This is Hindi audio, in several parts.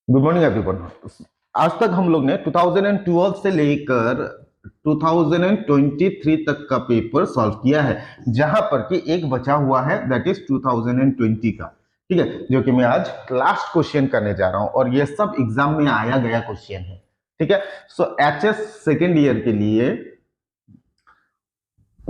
Good morning everyone. आज तक हम लोग ने 2012 से लेकर 2023 तक का पेपर सॉल्व किया है, जहां पर कि एक बचा हुआ है, दैट इज 2020 का। ठीक है, जो कि मैं आज लास्ट क्वेश्चन करने जा रहा हूं और ये सब एग्जाम में आया गया क्वेश्चन है। ठीक है, सो एचएस सेकेंड ईयर के लिए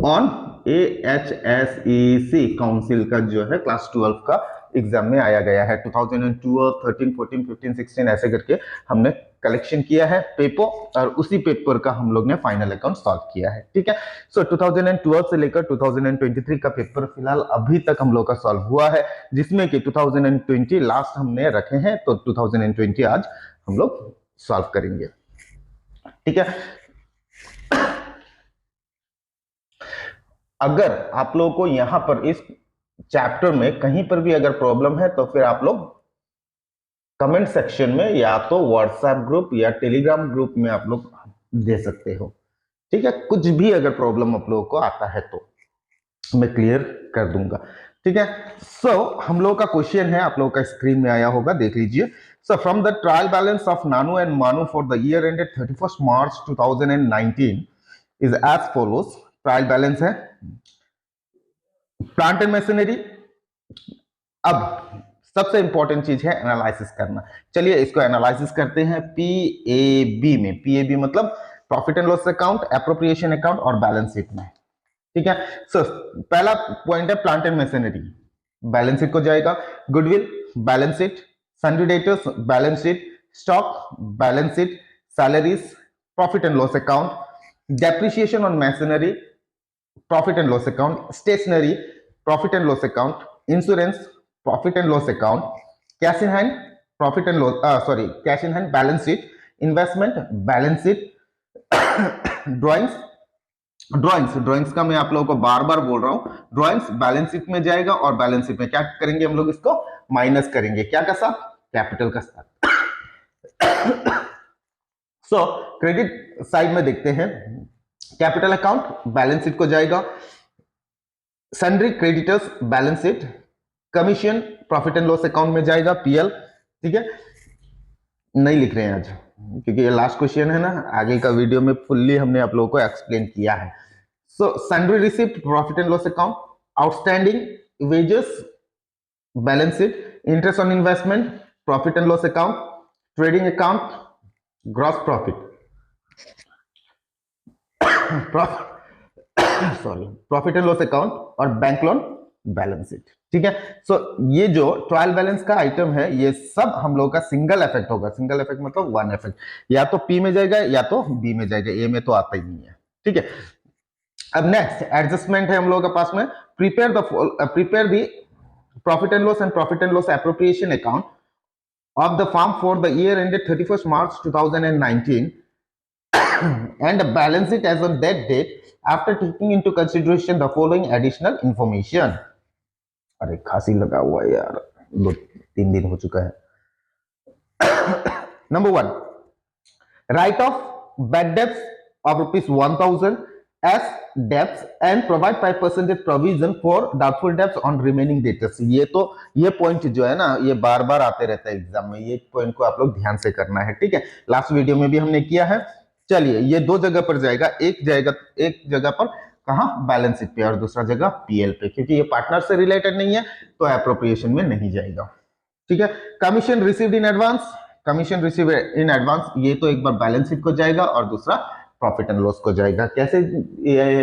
ऑन AHSEC काउंसिल का जो है क्लास 12 का एग्जाम में आया गया है। 2012, 13, 14, 15, 16 ऐसे करके हमने कलेक्शन किया है पेपर, और उसी पेपर का हम लोग ने फाइनल अकाउंट सॉल्व किया है। ठीक है, सो 2012 से लेकर 2023 का पेपर फिलहाल अभी तक हम लोग का सॉल्व हुआ है, जिसमें कि 2020 लास्ट हमने रखे हैं, तो 2020 आज हम लोग सॉल्व करेंगे। ठीक है, अगर आप लोगों को यहां पर इस चैप्टर में कहीं पर भी अगर प्रॉब्लम है तो फिर आप लोग कमेंट सेक्शन में या तो व्हाट्सएप ग्रुप या टेलीग्राम ग्रुप में आप लोग दे सकते हो। ठीक है, कुछ भी अगर प्रॉब्लम आप लोगों को आता है तो मैं क्लियर कर दूंगा। ठीक है, सो हम लोगों का क्वेश्चन है, आप लोगों का स्क्रीन में आया होगा, देख लीजिए। So from the trial balance of Nanu and Manu for the year ended 31 March 2019 is as follows. Trial balance है प्लांट एंड मशीनरी। अब सबसे इंपॉर्टेंट चीज है एनालिसिस करना। चलिए इसको एनालिसिस करते हैं पीएबी में। पीएबी मतलब profit and loss account, appropriation account और बैलेंस शीट में। ठीक है, सो पहला पॉइंट है plant and machinery. Balance sheet को जाएगा goodwill, balance sheet, sundry debtors, balance sheet, stock, balance sheet, salaries, profit and loss account, depreciation on machinery, profit and loss account, stationery, profit and loss account, insurance, profit and loss account, cash in hand, profit and loss cash in hand, balance sheet, investment, balance sheet, drawings का मैं आप लोगों को बार बार बोल रहा हूं, ड्राइंग्स बैलेंस शीट में जाएगा और बैलेंस शीट में क्या करेंगे हम लोग, इसको माइनस करेंगे। क्या का साथ? कैपिटल का साथ। सो क्रेडिट साइड में देखते हैं, कैपिटल अकाउंट बैलेंस शीट को जाएगा, sundry creditors balance sheet, commission profit and loss account में जाएगा, पीएल। ठीक है, नहीं लिख रहे हैं आज क्योंकि ये लास्ट क्वेश्चन है ना, आगे का वीडियो में फुल्ली हमने आप लोगों को एक्सप्लेन किया है। So sundry receipt profit and loss account, outstanding wages balance sheet, interest on investment profit and loss account, trading account, gross profit profit and loss account और बैंक लोन बैलेंस शीट। ठीक है, सो ये जो ट्रायल बैलेंस का आइटम है, ये सब हम लोग का सिंगल इफेक्ट होगा। सिंगल इफेक्ट मतलब वन इफेक्ट, या तो पी में जाएगा या तो बी में जाएगा, ए में तो आता ही नहीं है। ठीक है, अब नेक्स्ट एडजस्टमेंट है हम लोगों के पास में, prepare the profit and loss appropriation account of the firm for the year ended 31st March 2019 and balance it as on that date after taking into consideration the following additional information. अरे खांसी लगा हुआ है यार, 2-3 दिन हो चुका है। Number 1, right of bad debts of ₹1000 as debts and provide 5% provision for doubtful debts on remaining debtors। ये पॉइंट जो है ना, ये बार बार आते रहता है एग्जाम में, ये पॉइंट को आप लोग ध्यान से करना है। ठीक है, लास्ट वीडियो में भी हमने किया है। चलिए ये दो जगह पर जाएगा, एक जगह पर कहां, बैलेंस शीट पे, और दूसरा जगह पीएल पे, क्योंकि ये पार्टनर से रिलेटेड नहीं है तो एप्रोप्रिएशन में नहीं जाएगा। ठीक है, कमीशन रिसीव्ड इन एडवांस, ये तो एक बार बैलेंस शीट को जाएगा और दूसरा प्रॉफिट एंड लॉस को जाएगा। कैसे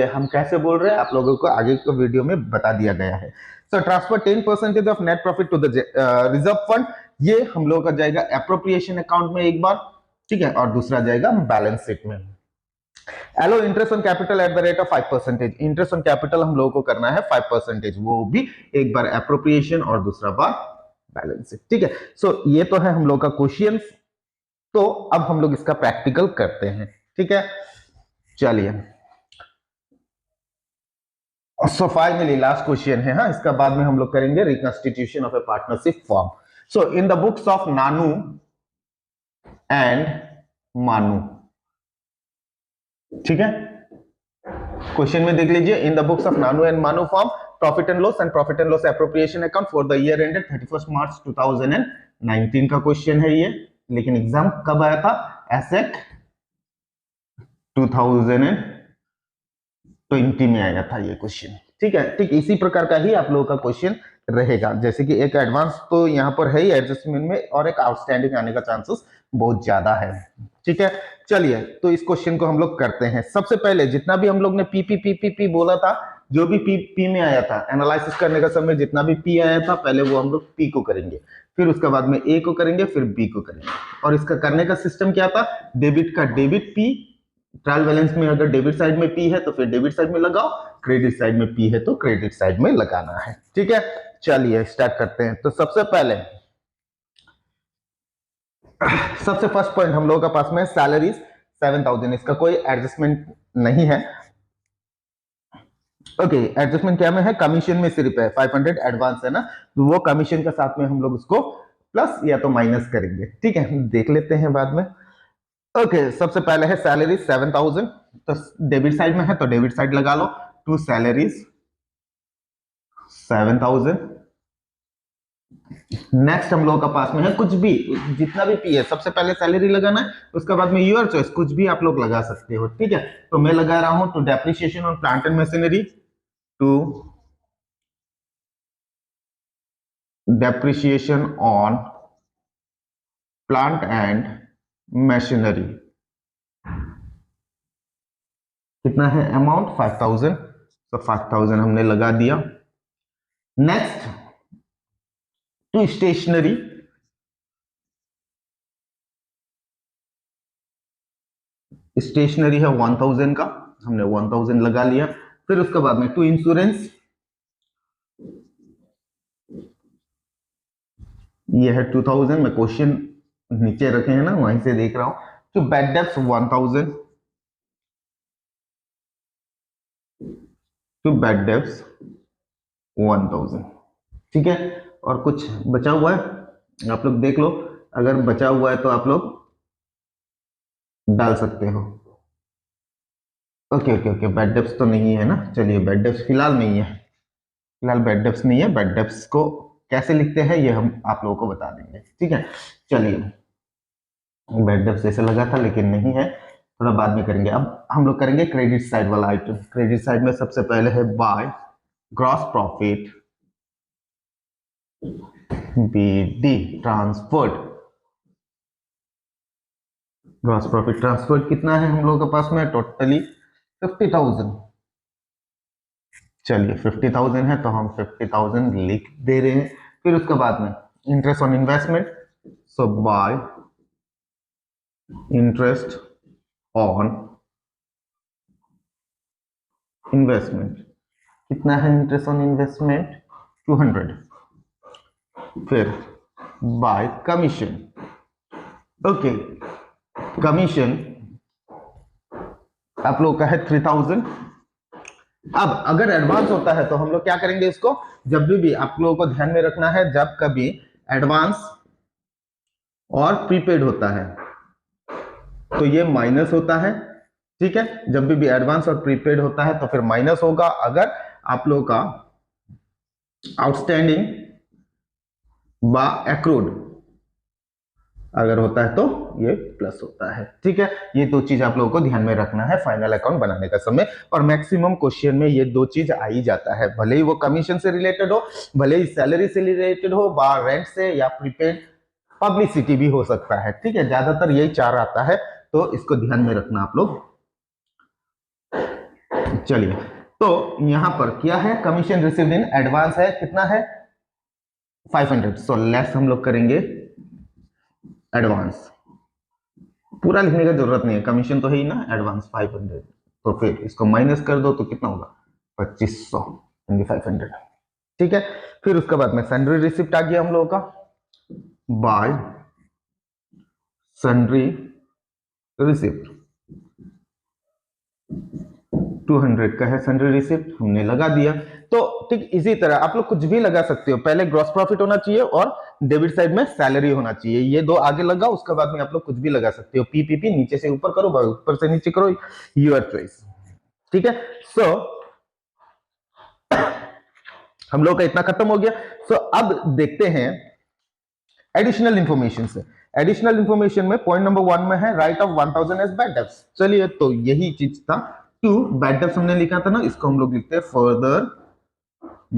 हम कैसे बोल रहे हैं आप लोगों को आगे के वीडियो में बता दिया गया है। So transfer 10% of net profit to the reserve fund, ये हम लोगों का जाएगा एप्रोप्रिएशन अकाउंट में एक बार। ठीक है, और दूसरा जाएगा बैलेंस शीट में। Allow interest on capital at the rate of 5%, interest on capital हम लोगों को करना है 5%, वो भी एक बार एप्रोप्रिएशन और दूसरा बार बैलेंस शीट। ठीक है, सो ये तो है हम लोग का क्वेश्चन। तो अब हम लोग इसका प्रैक्टिकल करते हैं। ठीक है, चलिए सो फाइनली लास्ट क्वेश्चन है। हाँ, इसका बाद में हम लोग करेंगे reconstitution of a partnership firm. So in the books of Nanu and Manu, ठीक है, क्वेश्चन में देख लीजिए, in the books of Nanu and Manu firm profit and loss appropriation account for the year ended 31 March 2019 का क्वेश्चन है ये। लेकिन एग्जाम कब आया था? एसेट 2020 में आया था ये क्वेश्चन। ठीक है, ठीक इसी प्रकार का ही आप लोगों का क्वेश्चन रहेगा। जैसे कि एक एडवांस तो यहाँ पर है ही एडजस्टमेंट में, और एक आउटस्टैंडिंग आने का चांसेस बहुत ज्यादा है। ठीक है, चलिए तो इस क्वेश्चन को हम लोग करते हैं। सबसे पहले जितना भी हम लोग ने P P P P P बोला था, जो भी पी पी में आया था एनालिसिस करने का समय, जितना भी पी आया था पहले वो हम लोग पी को करेंगे, फिर उसके बाद में ए को करेंगे, फिर बी को करेंगे। और इसका करने का सिस्टम क्या था? डेबिट का डेबिट पी, ट्रायल बैलेंस में अगर डेबिट साइड में पी है तो फिर डेबिट साइड में लगाओ, क्रेडिट साइड में पी है तो क्रेडिट साइड में लगाना है। ठीक है, चलिए स्टार्ट करते हैं। तो सबसे फर्स्ट पॉइंट हम लोगों का पास में सैलरीज 7000, इसका कोई एडजस्टमेंट नहीं है। ओके, एडजस्टमेंट क्या में है? कमीशन में सिर्फ है 500 एडवांस है ना, तो वो कमीशन के साथ में हम लोग उसको प्लस या तो माइनस करेंगे। ठीक है, देख लेते हैं बाद में। ओके, सबसे पहले है सैलरी 7000, तो डेबिट साइड में है तो डेबिट साइड लगा लो, टू सैलरीज 7000। नेक्स्ट हम लोगों का पास में है कुछ भी, जितना भी पी है सबसे पहले सैलरी लगाना है, उसके बाद में यूर चॉइस कुछ भी आप लोग लगा सकते हो। ठीक है, तो मैं लगा रहा हूं to depreciation on plant and machinery, to depreciation on plant and machinery. कितना है अमाउंट? 5000, तो 5000 हमने लगा दिया। नेक्स्ट टू स्टेशनरी, स्टेशनरी है 1000 का, हमने 1000 लगा लिया। फिर उसके बाद में टू इंश्योरेंस, ये है 2000, मैं क्वेश्चन नीचे रखे हैं ना वहीं से देख रहा हूं। To bad debts 1000, to bad debts 1000। ठीक है, और कुछ बचा हुआ है आप लोग देख लो, अगर बचा हुआ है तो आप लोग डाल सकते हो। Okay okay okay, bad debts तो नहीं है ना, चलिए बैड डेब्ट्स फिलहाल नहीं है, फिलहाल बैड डेब्ट्स नहीं है। बैड डेब्ट्स को कैसे लिखते हैं ये हम आप लोगों को बता देंगे। ठीक है, चलिए बैड डेब्ट्स ऐसे लगा था लेकिन नहीं है, थोड़ा बाद में करेंगे। अब हम लोग करेंगे क्रेडिट साइड वाला आइटम। क्रेडिट साइड में सबसे पहले है by gross profit BD transferred. Gross profit transferred कितना है हम लोगों के पास में? टोटली 50,000। चलिए 50,000 है तो हम 50,000 लिख दे रहे हैं। फिर उसके बाद में interest on investment, so bye interest on investment. कितना है इंटरेस्ट ऑन इन्वेस्टमेंट? 200। फिर बाय कमीशन, ओके कमीशन आप लोग का है 3000। अब अगर एडवांस होता है तो हम लोग क्या करेंगे इसको, जब भी आप लोगों को ध्यान में रखना है, जब कभी एडवांस और प्रीपेड होता है तो ये माइनस होता है। ठीक है, जब भी एडवांस और प्रीपेड होता है तो फिर माइनस होगा। अगर आप लोगों का आउटस्टैंडिंग बा एक्रूड अगर होता है तो ये प्लस होता है। ठीक है, ये दो चीज आप लोगों को ध्यान में रखना है फाइनल अकाउंट बनाने का समय, और मैक्सिमम क्वेश्चन में ये दो चीज आ ही जाता है, भले ही वो कमीशन से रिलेटेड हो, भले ही सैलरी से रिलेटेड हो, बार रेंट से, या प्रीपेड पब्लिसिटी भी हो सकता है। ठीक है, ज्यादातर यही चार आता है, तो इसको ध्यान में रखना आप लोग। चलिए, तो यहां पर क्या है? कमीशन रिसीव्ड इन एडवांस है, कितना है? 500। सो लेस हम लोग करेंगे एडवांस, पूरा लिखने का जरूरत नहीं है, कमीशन तो है ही ना, एडवांस 500, तो फिर इसको माइनस कर दो तो कितना होगा? 2500 500। ठीक है, फिर उसके बाद में सन्ड्री रिसिप्ट आ गया हम लोगों का, बाय सन्ड्री रिसिप्ट 200 का है सन्ड्री रिसिप्ट, हमने लगा दिया। तो ठीक इसी तरह आप लोग कुछ भी लगा सकते हो, पहले ग्रॉस प्रॉफिट होना चाहिए और डेबिट साइड में सैलरी होना चाहिए, ये दो आगे लगाओ, उसके बाद में आप लोग कुछ भी लगा सकते हो। पीपीपी नीचे से ऊपर करो, ऊपर से नीचे करो, यूर चॉइस। ठीक है, सो हम लोग का इतना खत्म हो गया। सो अब देखते हैं एडिशनल इंफॉर्मेशन से। एडिशनल इंफॉर्मेशन में पॉइंट नंबर 1 में है write off 1000 as bad debts. चलिए तो यही चीज था, 2 बैड डेब्ट्स हमने लिखा था ना, इसको हम लोग लिखते हैं फर्दर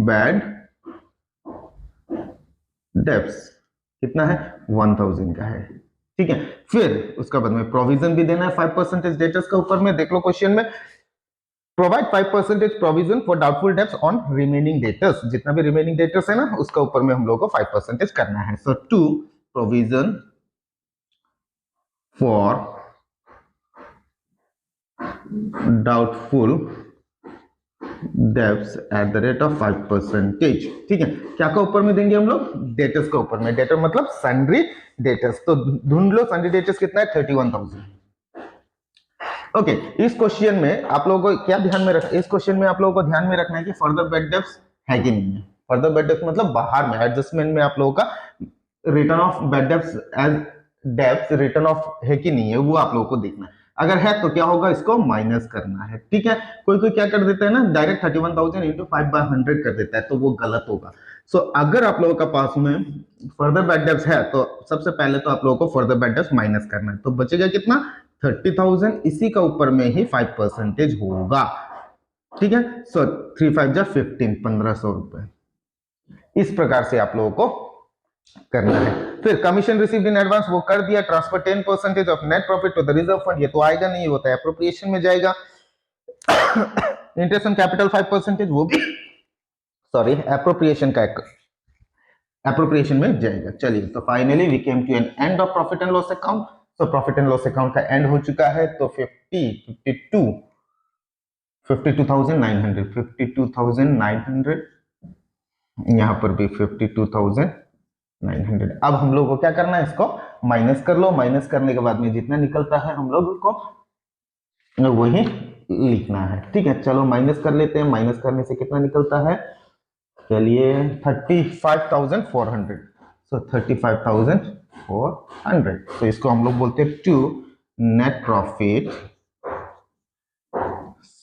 बैड डेब्ट्स। कितना है? 1000 का है, ठीक है। फिर उसका बाद में प्रोविजन भी देना है 5% डेटर्स का ऊपर में, देख लो क्वेश्चन में, provide 5% provision for doubtful debts on remaining debtors. जितना भी रिमेनिंग डेटर्स है ना, उसका ऊपर में हम लोग को 5% करना है। सो 2 provision for doubtful debts eight the rate of 5%, ठीक है। क्या का ऊपर में देंगे हम लोग? डेटर्स का ऊपर में। डेटर मतलब सन्ड्री डेटर्स। तो ढूंढ लो सन्ड्री डेटर्स कितना है? 31,000। ओके, इस क्वेश्चन में आप लोगों को क्या ध्यान में रखना, इस क्वेश्चन में आप लोगों को ध्यान में रखना है कि फर्दर बैड डेब्ट्स है कि नहीं है। फर्दर बैड डेब्ट्स मतलब बाहर में एडजस्टमेंट में आप लोगों का written off bad debts as debts return off है कि नहीं है, वो आप लोगों को देखना है। अगर है तो क्या होगा? इसको माइनस करना है, ठीक है। कोई कोई क्या कर देता है ना, डायरेक्ट 31,000 इंटू 5/100 कर देता है, तो वो गलत होगा। सो अगर आप लोगों का पास में फर्दर बैड डेब्ट्स है तो सबसे पहले तो आप लोगों को फर्दर बैड डेब्ट्स माइनस करना है, तो बचेगा कितना? 30,000। इसी का ऊपर में ही 5% होगा, ठीक है। सो 3 5 जा 15, 1500 रुपए। इस प्रकार से आप लोगों को करना है। फिर कमीशन रिसीव्ड इन एडवांस वो कर दिया, transfer 10% of net profit to the reserve fund, ये तो आएगा नहीं, होता है एप्रोप्रिएशन में जाएगा। इंटरेस्ट ऑन कैपिटल 5%, वो भी सॉरी एप्रोप्रिएशन का एप्रोप्रिएशन में जाएगा। चलिए तो finally we came to an end of profit and loss account. तो प्रॉफिट एंड लॉस अकाउंट का एंड हो चुका है, तो 52,900 यहां पर भी 52,900। अब हम लोग को क्या करना है? इसको माइनस कर लो। माइनस करने के बाद में जितना निकलता है हम लोग को वही लिखना है, ठीक है। चलो माइनस कर लेते हैं। माइनस करने से कितना निकलता है? चलिए 35,400। सो 35,400, तो इसको हम लोग बोलते हैं to net profit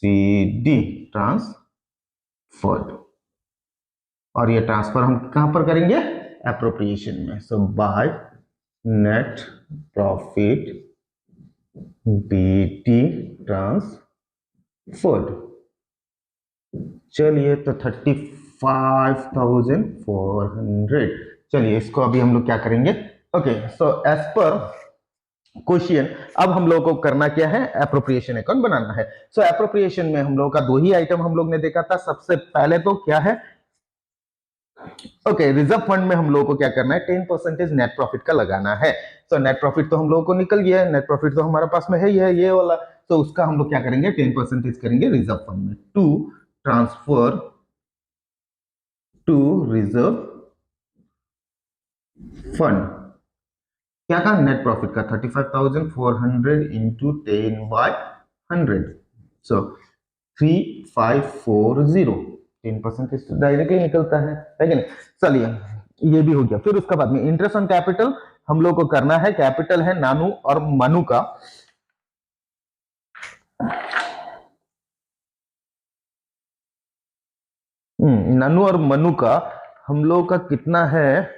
CD transferred. और ये ट्रांसफर हम कहां पर करेंगे? एप्रोप्रिएशन में। So by net profit BT transferred. चलिए तो 35,400। चलिए इसको अभी हम लोग क्या करेंगे? Okay, so as per question अब हम लोग को करना क्या है? एप्रोप्रिएशन अकाउंट बनाना है। सो एप्रोप्रिएशन में हम लोग का 2 ही आइटम हम लोग ने देखा था। सबसे पहले तो क्या है? ओके, रिजर्व फंड में हम लोगों को क्या करना है? 10% नेट प्रॉफिट का लगाना है। तो नेट प्रॉफिट तो हम लोगों को निकल गया है, नेट प्रॉफिट तो हमारे पास में है ही है, ये वाला। तो उसका हम लोग क्या करेंगे? 10% करेंगे रिजर्व फंड में, to transfer to reserve fund. क्या का? नेट प्रॉफिट का 35,400 इंटू 10/100, सो 3540। 10% तो डायरेक्टली निकलता है कि नहीं? चलिए ये भी हो गया। फिर उसके बाद में इंटरेस्ट ऑन कैपिटल हम लोग को करना है। कैपिटल है नानू और मनु का, नानू और मनु का हम लोग का कितना है?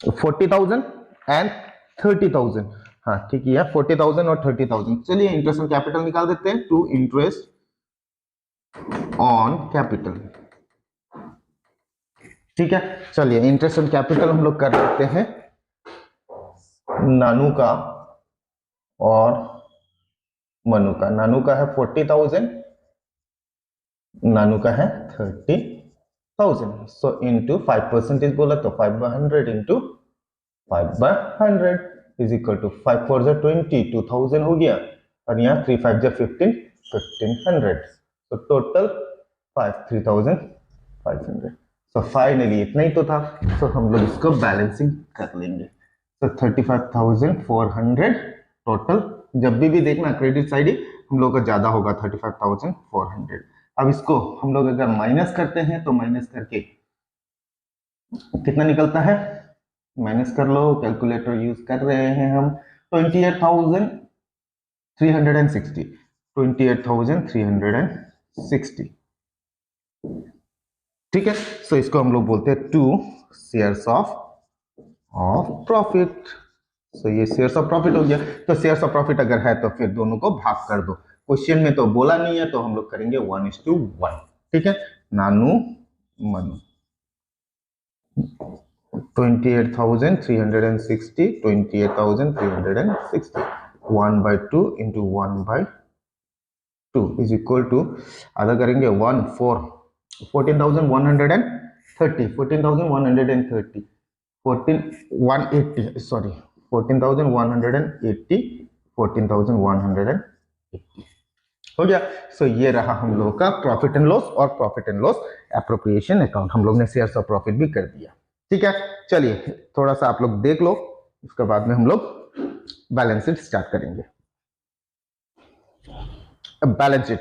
40,000 एंड 30,000। हाँ ठीक है, 40,000 और 30,000। चलिए इंटरेस्ट ऑन कैपिटल निकाल देते हैं, टू इंटरेस्ट ऑन कैपिटल, ठीक है। चलिए इंटरेस्ट ऑन कैपिटल हम लोग कर देते हैं नानू का और मनु का। नानू का है 40,000, नानू का है 30,000। सो इंटू 5% बोला तो 5/100 इंटू 5/100 इज इक्वल टू 5 4 जा 20, 2000 हो गया। और यहाँ 3 5 जा 15, 1500। तो टोटल 3,500। सो फाइनली इतना ही तो था। सो हम लोग इसको बैलेंसिंग कर लेंगे। तो 35,400 टोटल। जब भी देखना क्रेडिट साइड ही हम लोग का ज्यादा होगा, 35,400। अब इसको हम लोग अगर माइनस करते हैं तो माइनस करके कितना निकलता है? माइनस कर लो, कैलकुलेटर यूज कर रहे हैं हम। 28,360, 28,360, ठीक है। सो इसको हम लोग बोलते हैं 2 शेयर्स ऑफ ऑफ प्रॉफिट। सो ये शेयर्स ऑफ प्रॉफिट हो गया। तो शेयर्स ऑफ प्रॉफिट अगर है तो फिर दोनों को भाग कर दो। क्वेश्चन में तो बोला नहीं है, तो हम लोग करेंगे 1:1। ठीक है, Nanu Manu 28,360, 28,360 1/2 into 1/2 is equal to, आधा करेंगे 14,130, 14,130, 180, सॉरी 14,180, 14,180 हो गया। सो ये रहा हम लोगों का प्रॉफिट एंड लॉस और profit and loss appropriation account. हम लोग ने शेयर्स ऑफ प्रॉफिट भी कर दिया। ठीक है, चलिए थोड़ा सा आप लोग देख लो, उसके बाद में हम लोग बैलेंस शीट स्टार्ट करेंगे। Balance sheet,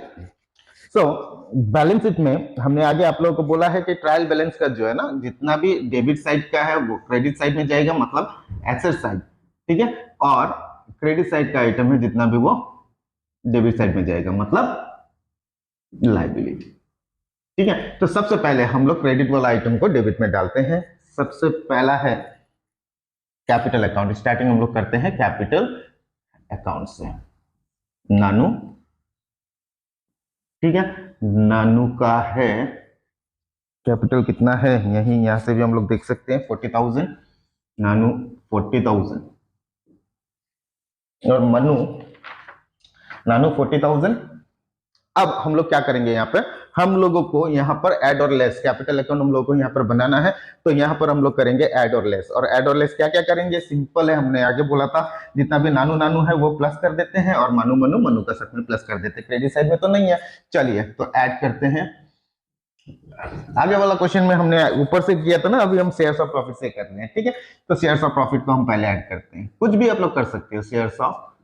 so balance sheet में हमने आगे आप लोगों को बोला है कि ट्रायल बैलेंस का जो है ना, जितना भी डेबिट साइड का है वो क्रेडिट साइड में जाएगा, मतलब एसेट साइड। ठीक है, और क्रेडिट साइड का आइटम है जितना भी वो डेबिट साइड में जाएगा, मतलब लाइबिलिटी। ठीक है, तो सबसे पहले हम लोग क्रेडिट वाला आइटम को डेबिट में डालते हैं। सबसे पहला है कैपिटल अकाउंट। स्टार्टिंग हम लोग करते हैं कैपिटल अकाउंट से। नानू, ठीक है, नानू का है कैपिटल कितना है, यही यहां से भी हम लोग देख सकते हैं 40,000, नानू 40,000 और मनु नानू 40,000। अब हम लोग क्या करेंगे, यहाँ पे हम लोगों को यहाँ पर ऐड और लेस, कैपिटल अकाउंट हम लोगों को यहाँ पर बनाना है, तो यहाँ पर हम लोग करेंगे ऐड और लेस। और ऐड और लेस क्या क्या करेंगे, सिंपल है, हमने आगे बोला था, जितना भी नानू नानू है वो प्लस कर देते हैं और मनु मनु मनु का साथ में प्लस कर देते हैं। क्रेडिट साइड में तो नहीं है, चलिए तो ऐड करते हैं। आगे वाला क्वेश्चन में हमने ऊपर से किया था ना, अभी हम शेयर्स ऑफ प्रॉफिट से कर रहे हैं। ठीक है, तो शेयर्स ऑफ प्रॉफिट को हम पहले ऐड करते हैं, कुछ भी आप लोग कर सकते हो। शेयर्स ऑफ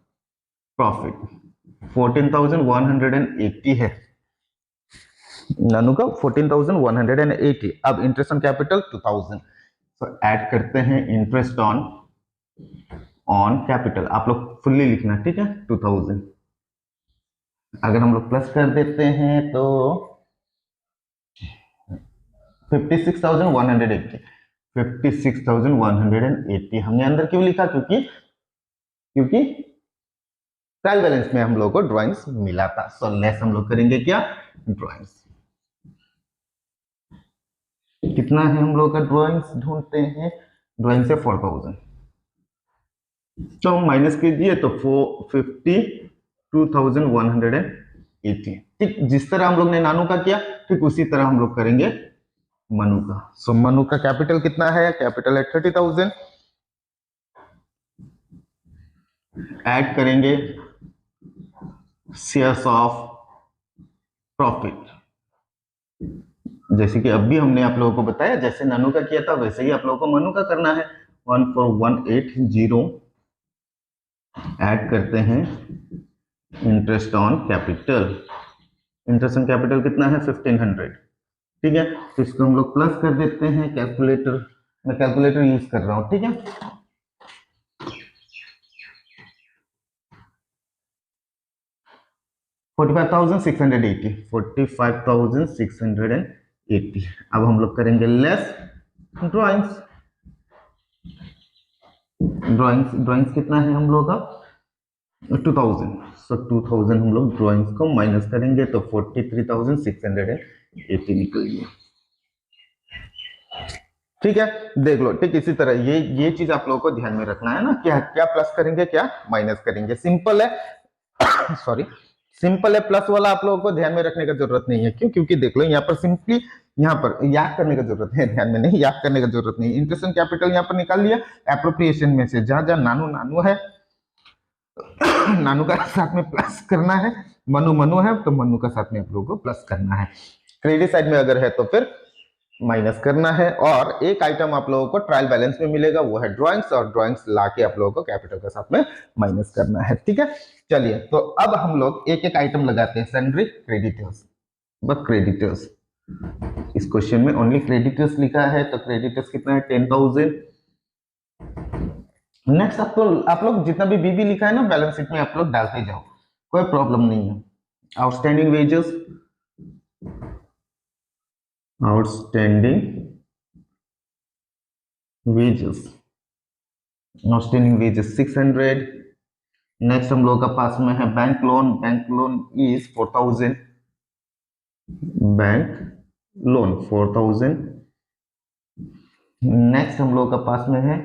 प्रॉफिट 14,180 है, नानू का 14,180। अब इंटरेस्ट ऑन कैपिटल 2,000, तो ऐड करते हैं इंटरेस्ट ऑन कैपिटल। आप लोग फुल्ली लिखना, ठीक है, 2,000। अगर हम लोग प्लस कर देते हैं तो 56,180, 56,180 हमने अंदर क्यों लिखा, क्योंकि ट्रायल बैलेंस में हम लोग को ड्राइंग्स मिला था। सो लेस हम लोग करेंगे क्या, ड्राइंग्स। कितना है हम लोग का ड्राइंग्स ढूंढते हैं, ड्राइंग से 4,000, तो हम माइनस कीजिए तो 52,180। ठीक, जिस तरह हम लोग ने नानू का किया, ठीक उसी तरह हम लोग करेंगे मनु का। सो मनु का कैपिटल कितना है, कैपिटल है 30,000। ऐड करेंगे शेयर्स ऑफ प्रॉफिट, जैसे कि अभी हमने आप लोगों को बताया, जैसे नानू का किया था वैसे ही आप लोगों को मनु का करना है। 14,180 ऐड करते हैं interest on capital. Interest on capital कितना है, 1,500। ठीक है, तो इसको हम लोग प्लस कर देते हैं। कैलकुलेटर, मैं कैलकुलेटर यूज कर रहा हूं, ठीक है। 45,680, 45,680। अब हम लोग करेंगे लेस ड्राइंग्स। ड्राइंग्स कितना है हम लोग का, 2,000। सो 2,000 हम लोग ड्राइंग्स को माइनस करेंगे तो 43,680 निकलेगी। ठीक है, देख लो, ठीक इसी तरह ये चीज आप लोगों को ध्यान में रखना है ना, क्या क्या प्लस करेंगे क्या माइनस करेंगे। सिंपल है सॉरी, सिंपल है, प्लस वाला आप लोगों को ध्यान में रखने का जरूरत नहीं है। क्यों, क्योंकि देख लो यहाँ पर सिंपली, यहाँ पर याद करने का जरूरत है, ध्यान में नहीं, याद करने का जरूरत नहीं। इंटरेस्ट ऑन कैपिटल यहाँ पर निकाल लिया, एप्रोप्रिएशन में से जहां जहां नानू नानू है नानू का साथ में प्लस करना है, मनु मनु है तो मनु का साथ में आप लोगों को प्लस करना है। क्रेडिट साइड में अगर है तो फिर माइनस करना है। और एक आइटम आप लोगों को ट्रायल बैलेंस में मिलेगा, वो है ड्राइंग्स, और ड्राइंग्स लाके आप लोगों को कैपिटल के साथ में माइनस करना है। ठीक है, चलिए तो अब हम लोग एक एक आइटम लगाते हैं। सन्ड्री क्रेडिटर्स, बस क्रेडिटर्स, इस क्वेश्चन में ओनली क्रेडिटर्स लिखा है, तो क्रेडिटर्स कितना है, 10,000। नेक्स्ट आप लोग जितना भी बीबी लिखा है ना बैलेंस शीट में, आप लोग डालते जाओ, कोई प्रॉब्लम नहीं है। Outstanding wages, outstanding wages outstanding wage 600। Next हम लोग का पास में है bank loan is 4000, bank loan 4000। Next हम लोग का पास में है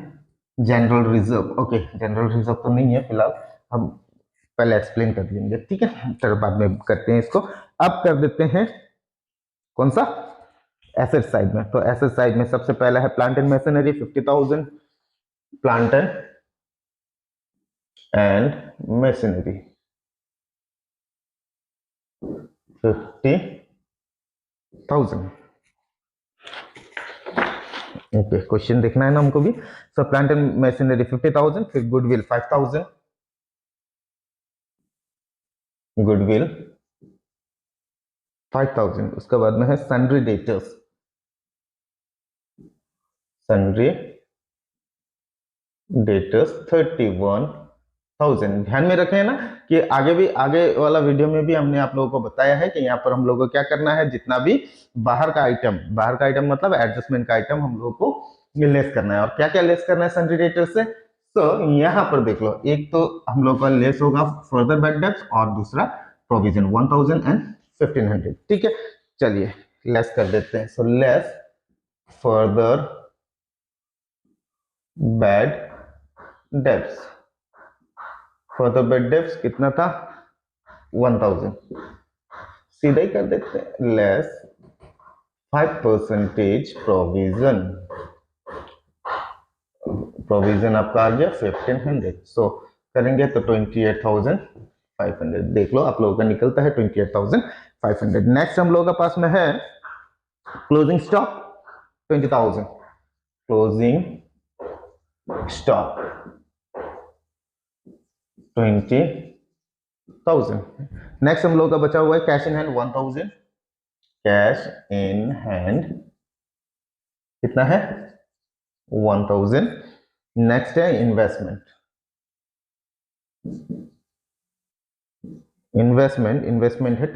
general reserve. Okay, general reserve तो नहीं है फिलहाल, हम पहले एक्सप्लेन कर देंगे, ठीक है, फिर बाद में करते हैं इसको। अब कर देते हैं कौन सा, एसेट साइड में। तो एसेट साइड में सबसे पहला है plant and machinery 50,000, plant and machinery 50,000। Okay, question देखना है ना हमको भी। सो प्लांट एंड मशीनरी 50,000, फिर गुडविल 5,000, गुडविल 5,000। उसके बाद में है सन्ड्री डेटर्स, सन्ड्री डेटर्स 31,000। ध्यान में रखें ना कि आगे वाला वीडियो में भी हमने आप लोगों को बताया है कि यहाँ पर हम लोगों को क्या करना है, जितना भी बाहर का आइटम मतलब एडजस्टमेंट का आइटम हम लोगों को लेस करना है। और क्या क्या लेस करना है सन्ड्री डेटर्स से, तो यहाँ पर देख लो, एक तो हम लोग का लेस होगा फर्दर बैड डेब्ट्स और दूसरा प्रोविजन 1000 एंड 1500। ठीक है, चलिए लेस कर देते हैं। So less further bad debts, further bad debts कितना था 1000। सीधा ही कर देते हैं, लेस 5% प्रोविजन, प्रोविजन आपका आ गया 1500। सो करेंगे तो 28,500। देख लो आप लोगों का निकलता है 28,500। नेक्स्ट हम लोगों का पास में है closing stock 20,000, closing stock 20,000। Next हम लोग का बचा हुआ है cash in hand 1000, cash in hand कितना है 1000। नेक्स्ट है इन्वेस्टमेंट, इन्वेस्टमेंट है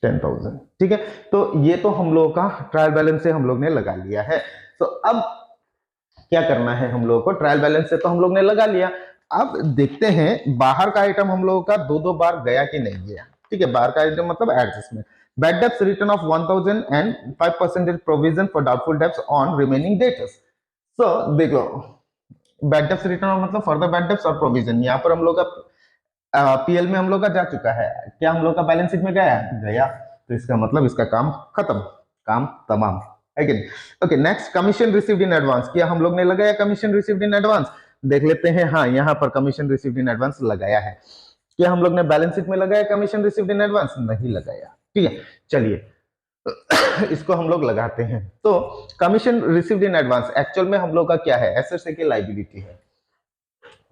10,000। ठीक है, तो ये तो हम लोगों का ट्रायल बैलेंस से हम लोग ने लगा लिया है। तो अब क्या करना है हम लोगों को, ट्रायल बैलेंस से तो हम लोग ने लगा लिया। अब देखते हैं बाहर का आइटम हम लोगों का दो बार गया कि नहीं गया। ठीक है, बाहर का आइटम मतलब adjustment, bad debts return of 1000 and 5% provision for doubtful debts on remaining debtors. So देख लो, बैड डेब्ट्स रिटर्न मतलब फर्दर बैड डेब्ट्स और प्रोविजन। यहाँ पर हम लोग का पीएल में हम लोग का जा चुका है, क्या हम लोग का बैलेंस शीट में गया, तो इसका मतलब इसका काम खत्म, काम तमाम है कि नहीं। Okay, next commission received in advance, क्या हम लोग ने लगाया कमीशन रिसीव्ड इन एडवांस, देख लेते हैं। हाँ, यहाँ पर कमीशन रिसीव्ड इन एडवांस लगाया है। क्या हम लोग ने बैलेंस शीट में लगाया कमीशन रिसीव्ड इन एडवांस, नहीं लगाया। ठीक है, चलिए इसको हम लोग लगाते हैं। तो commission received in advance actual में हम लोग का क्या है, एसेट्स की लायबिलिटी है।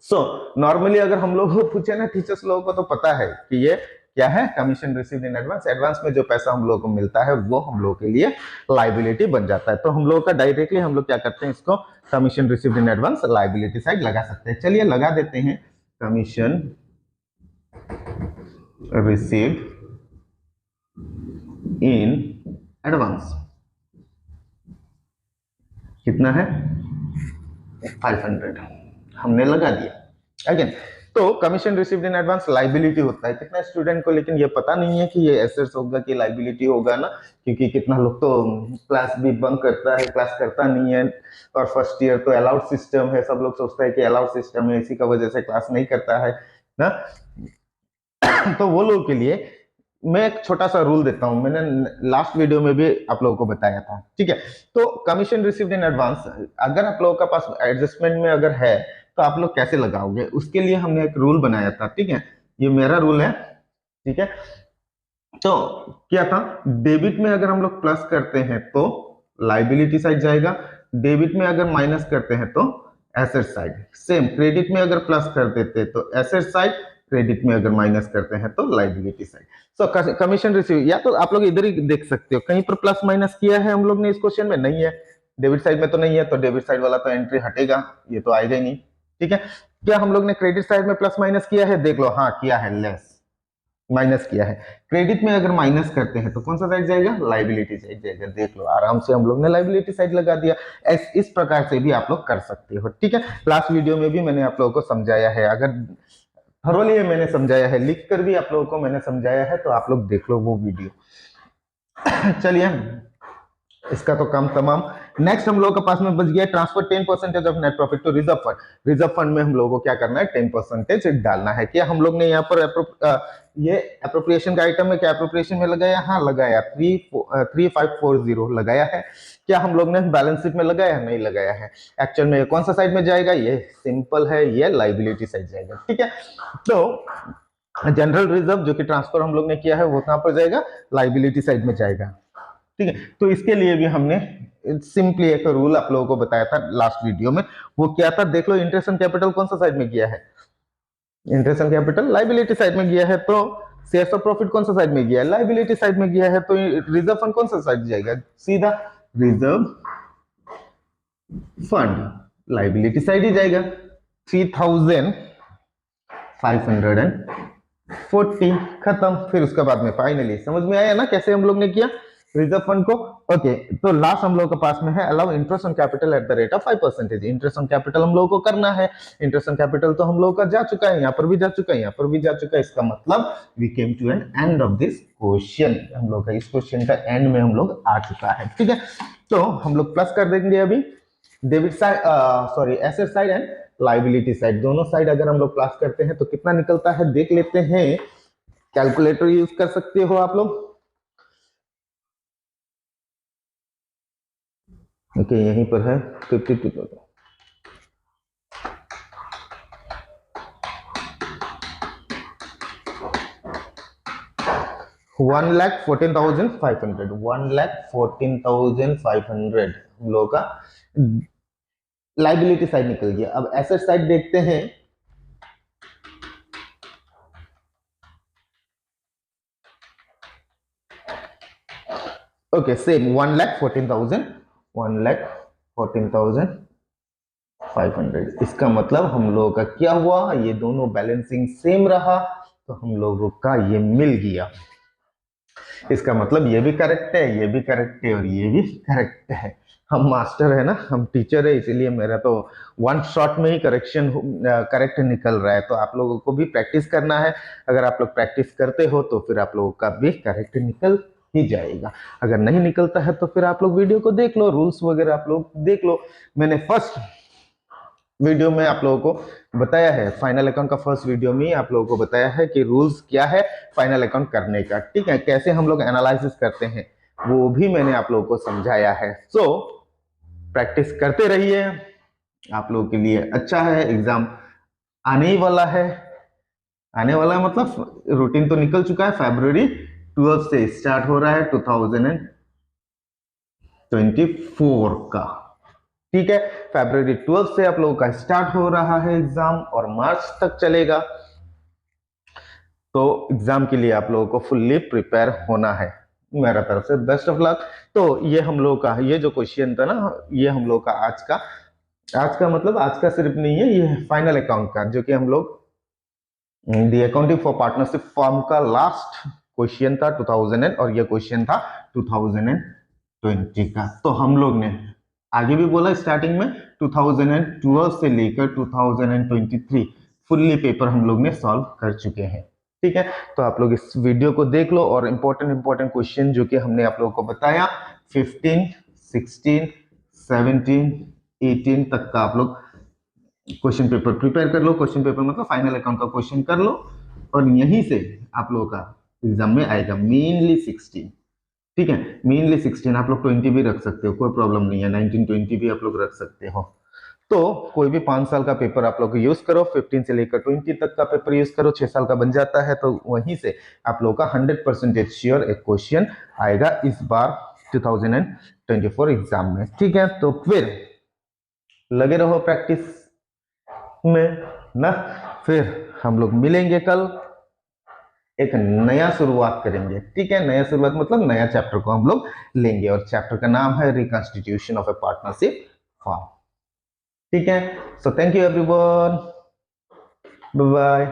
सो नॉर्मली अगर हम लोग पूछे ना टीचर्स लोगों को तो पता है कि ये क्या है, commission received in advance. Advance में जो पैसा हम लोगों को मिलता है वो हम लोगों के लिए लायबिलिटी बन जाता है। तो हम लोगों का डायरेक्टली हम लोग क्या करते हैं, इसको commission received in advance liability side लगा सकते हैं। चलिए लगा देते हैं, कमीशन रिसीव्ड इन एडवांस कितना है 500, हमने लगा दिया। अगेन तो commission received in advance liability होता है कितना स्टूडेंट को, लेकिन ये पता नहीं है कि ये एसेट्स होगा कि लायबिलिटी होगा ना, क्योंकि कितना लोग तो क्लास भी बंक करता है, क्लास करता नहीं है। और फर्स्ट ईयर तो अलाउड सिस्टम है, सब लोग सोचता है कि अलाउड सिस्टम है, इसी का वजह से क्लास नहीं करता है ना। तो वो लोगों के लिए मैं एक छोटा सा रूल देता हूं, मैंने लास्ट वीडियो में भी आप लोगों को बताया था। ठीक है, तो कमीशन रिसीव्ड इन एडवांस अगर आप लोगों का पास एडजस्टमेंट में अगर है तो आप लोग कैसे लगाओगे, उसके लिए हमने एक रूल बनाया था। ठीक है, ये मेरा रूल है। ठीक है, तो क्या था, डेबिट में अगर हम लोग प्लस करते हैं तो लाइबिलिटी साइड जाएगा, डेबिट में अगर माइनस करते हैं तो एसेट साइड। सेम क्रेडिट में अगर प्लस कर देते हैं तो एसेट साइड, क्रेडिट में अगर माइनस करते हैं तो लाइबिलिटी साइड। सो कमीशन रिसीव, या तो आप लोग इधर ही देख सकते हो, कहीं पर प्लस माइनस किया है हम लोग ने इस क्वेश्चन में, नहीं है। डेबिट साइड में तो नहीं है, तो डेबिट साइड वाला तो एंट्री हटेगा, ये तो आएगा ही नहीं। ठीक है, क्या हम लोग ने क्रेडिट साइड में प्लस माइनस किया है, देख लो, हाँ किया है, लेस माइनस किया है। क्रेडिट में अगर माइनस करते हैं तो कौन सा साइड जाएगा, लाइबिलिटी साइड जाएगा। देख लो आराम से हम लोग ने लाइबिलिटी साइड लगा दिया। इस प्रकार से भी आप लोग कर सकते हो, ठीक है। लास्ट वीडियो में भी मैंने आप लोगों को समझाया है, अगर थोरोली मैंने समझाया है, लिख कर भी आप लोगों को मैंने समझाया है, तो आप लोग देख लो वो वीडियो। चलिए इसका तो काम तमाम। नेक्स्ट हम लोगों के पास में बच गया transfer 10% of net profit to reserve fund. Reserve fund में हम लोगों को क्या करना है, 10% डालना है। क्या हम लोग ने यहाँ पर ये अप्रोप्रिएशन का आइटम है, क्या अप्रोप्रिएशन में लगाया, हाँ लगाया, 3540 लगाया है। क्या हम लोग ने बैलेंस शीट में लगाया, नहीं लगाया है। एक्चुअल में कौन सा साइड में जाएगा, ये सिंपल है, ये लाइबिलिटी साइड जाएगा, ठीक है। तो जनरल रिजर्व जो कि ट्रांसफर हम लोग ने किया है वो कहां पर जाएगा, लाइबिलिटी साइड में जाएगा, ठीक है। तो इसके लिए भी हमने सिंपली एक रूल आप लोगों को बताया था लास्ट वीडियो में। वो क्या था, देख लो, इंटरेस्ट एंड कैपिटल कौन सा साइड में गया है, interest and capital liability side में गया है। तो शेयर्स ऑफ प्रॉफिट कौन सा साइड में गया है, लाइबिलिटी साइड में गया है। तो रिजर्व फंड कौन सा साइड जाएगा, सीधा रिजर्व फंड लाइबिलिटी साइड ही जाएगा। 3540 खत्म। फिर उसके बाद में फाइनली समझ में आया ना कैसे हम लोग ने किया रिजर्व फंड को। ओके, तो लास्ट हम लोग के पास में है allow interest on capital at the rate of 5%। Interest on capital हम लोगों को करना है। इंटरेस्ट ऑन कैपिटल तो हम लोगों का जा चुका है, यहाँ पर भी जा चुका है, यहाँ पर भी जा चुका है। इसका मतलब we came to an end of this question. हम लोग का इस क्वेश्चन का एंड में हम लोग आ चुका है, ठीक है। तो हम लोग प्लस कर देंगे अभी debit side, sorry asset side and liability side, दोनों साइड अगर हम लोग प्लस करते हैं तो कितना निकलता है देख लेते हैं। कैलकुलेटर यूज कर सकते हो आप लोग। ओके, यहीं पर है 52। 1,14,500, 1,14,500 हम लोगों का लाइबिलिटी साइड निकल गया। अब एसेट साइड देखते हैं। Okay, same 1,14,500। इसका मतलब हम लोगों का क्या हुआ, ये दोनों बैलेंसिंग सेम रहा, तो हम लोगों का ये मिल गया। इसका मतलब ये भी करेक्ट है, ये भी करेक्ट है और ये भी करेक्ट है। हम मास्टर है ना, हम टीचर है, इसीलिए मेरा तो वन शॉट में ही करेक्ट निकल रहा है। तो आप लोगों को भी प्रैक्टिस करना है। अगर आप लोग प्रैक्टिस करते हो तो फिर आप लोगों का भी करेक्ट निकल ही जाएगा। अगर नहीं निकलता है तो फिर आप लोग वीडियो को देख लो, रूल्स वगैरह आप लोग देख लो। मैंने फर्स्ट वीडियो में आप लोगों को बताया है, फाइनल अकाउंट का फर्स्ट वीडियो में आप लोगों को बताया है कि रूल्स क्या है फाइनल अकाउंट करने का, ठीक है। कैसे हम लोग एनालिसिस करते हैं वो भी मैंने आप लोगों को समझाया है। सो प्रैक्टिस करते रहिए, आप लोगों के लिए अच्छा है। एग्जाम आने ही वाला है, आने वाला है मतलब रूटीन तो निकल चुका है। फरवरी 12 से स्टार्ट हो रहा है 2024 का, ठीक है। फरवरी 12 से आप लोगों का स्टार्ट हो रहा है एग्जाम और मार्च तक चलेगा। तो एग्जाम के लिए आप लोगों को फुल्ली प्रिपेयर होना है। मेरा तरफ से बेस्ट ऑफ लक। तो ये हम लोग का ये जो क्वेश्चन था ना, ये हम लोग का आज का मतलब आज का सिर्फ नहीं है, ये फाइनल अकाउंट का, जो कि हम लोग the accounting for partnership form का लास्ट क्वेश्चन था 2000 और ये क्वेश्चन था 2020 का। तो हम लोग ने आगे भी बोला स्टार्टिंग में 2012 से लेकर 2023 फुल्ली पेपर हम लोग ने सॉल्व कर चुके हैं, ठीक है। तो आप लोग इस वीडियो को देख लो और इंपॉर्टेंट क्वेश्चन जो कि हमने आप लोगों को बताया 15, 16, 17, 18 तक का आप लोग क्वेश्चन पेपर प्रिपेयर कर लो। क्वेश्चन पेपर मतलब फाइनल अकाउंट का क्वेश्चन कर लो और यहीं से आप लोगों का एग्जाम में आएगा मेनली 16, ठीक है। मेनली 16, आप लोग 20 भी रख सकते हो, कोई प्रॉब्लम नहीं है। 19, 20 भी आप लोग रख सकते हो। तो कोई भी 5 साल का पेपर आप लोग यूज करो, 15 से लेकर 20 तक का पेपर यूज करो, 6 साल का बन जाता है। तो वहीं से आप लोगों का 100% श्योर एक क्वेश्चन आएगा इस बार 2024 एग्जाम में, ठीक है। तो फिर लगे रहो प्रैक्टिस में ना। फिर हम लोग मिलेंगे कल, एक नया शुरुआत करेंगे, ठीक है। नया शुरुआत मतलब नया चैप्टर को हम लोग लेंगे और चैप्टर का नाम है reconstitution of a partnership firm, ठीक है। So thank you everyone, bye bye.